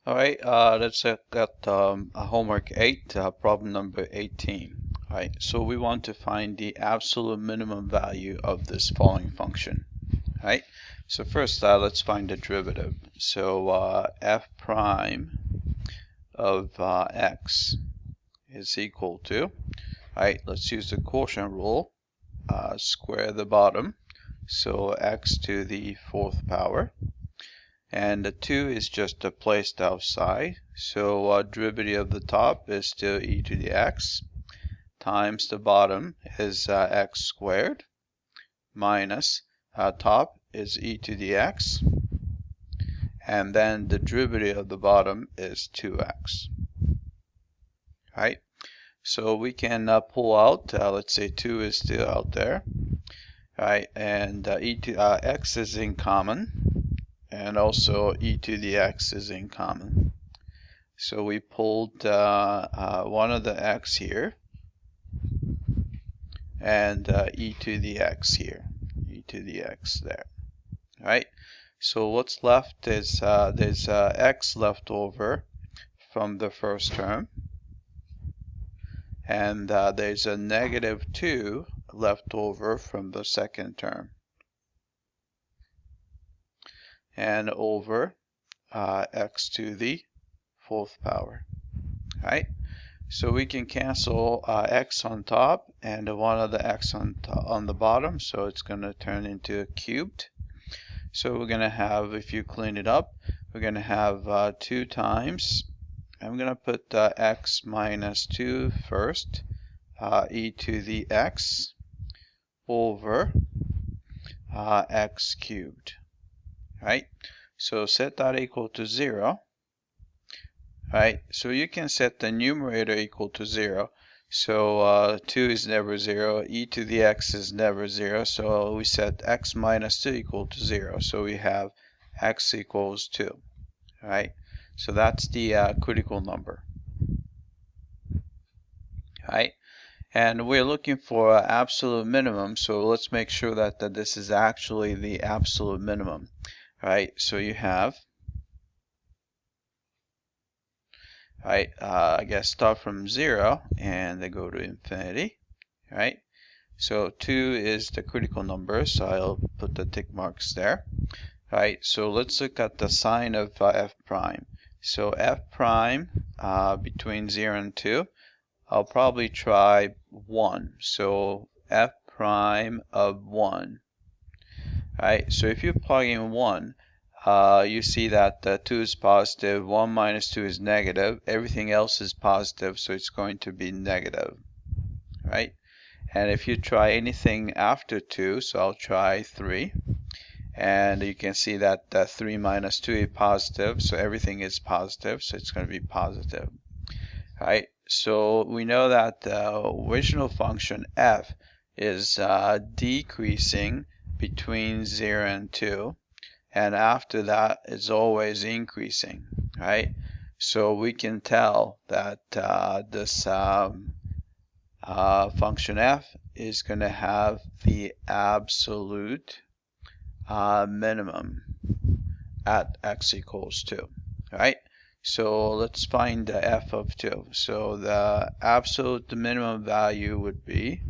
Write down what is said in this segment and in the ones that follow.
All right, let's look at homework 8, problem number 18. All right, so we want to find the absolute minimum value of this following function. All right, so first let's find the derivative. So f prime of x is equal to, all right, let's use the quotient rule, square the bottom, so x to the fourth power. And the 2 is just placed outside, so derivative of the top is still e to the x, times the bottom is x squared, minus top is e to the x, and then the derivative of the bottom is 2x. Right? So we can pull out, let's say 2 is still out there, right? And e to x is in common. And also e to the x is in common. So we pulled one of the x here and e to the x here, e to the x there. All right. So what's left is there's x left over from the first term, and there's a negative 2 left over from the second term. And over x to the fourth power. Right? So we can cancel x on top and one of the x on the bottom, so it's going to turn into a cubed. So we're going to have, if you clean it up, we're going to have 2 times, I'm going to put x minus 2 first, e to the x over x cubed. Right? So set that equal to 0. Right? So you can set the numerator equal to 0. So 2 is never 0. E to the x is never 0. So we set x minus 2 equal to 0. So we have x equals 2. Right? So that's the critical number. Right? And we're looking for absolute minimum. So let's make sure that this is actually the absolute minimum. Right, so you have, right, I guess start from 0 and they go to infinity, right? So 2 is the critical number, so I'll put the tick marks there. Right, so let's look at the sign of f prime. So f prime between 0 and 2, I'll probably try 1. So f prime of 1. Right, so if you plug in 1, you see that 2 is positive, 1 minus 2 is negative, everything else is positive, so it's going to be negative. Right? And if you try anything after 2, so I'll try 3, and you can see that 3 minus 2 is positive, so everything is positive, so it's going to be positive. Right? So we know that the original function f is decreasing between 0 and 2, and after that it's always increasing, right? So we can tell that this function f is going to have the absolute minimum at x equals 2, right? So let's find the f of 2. So the absolute minimum value would be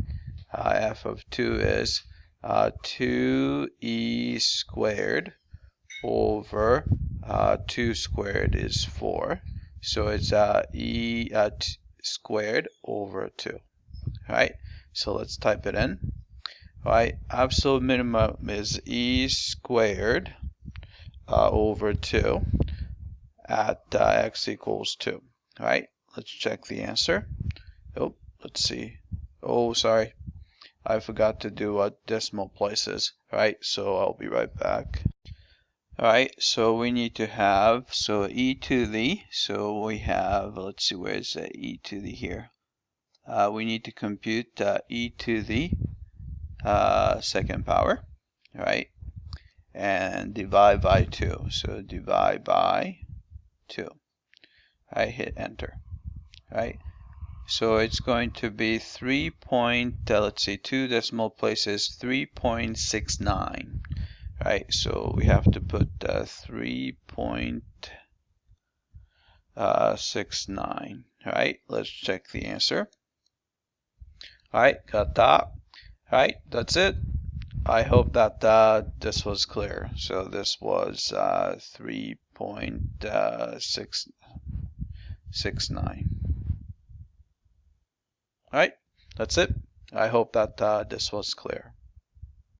f of 2 is 2e squared over 2 squared is 4. So it's e squared over 2. Right? So let's type it in. Right? Absolute minimum is e squared over 2 at x equals 2. Right? Let's check the answer. Oh, let's see. Oh, sorry. I forgot to do decimal places, right? So I'll be right back. All right, so we need to have, so e to the, so we have, let's see, where's e to the here? We need to compute e to the second power, right? And divide by 2. So divide by 2. I hit enter, right? So it's going to be 3 let's see, 2 decimal places, 3.69. Right, so we have to put 3.69 3.69. All right, let's check the answer. All right, got that. All right, that's it. I hope that this was clear. So this was 3.669. All right, that's it. I hope that this was clear.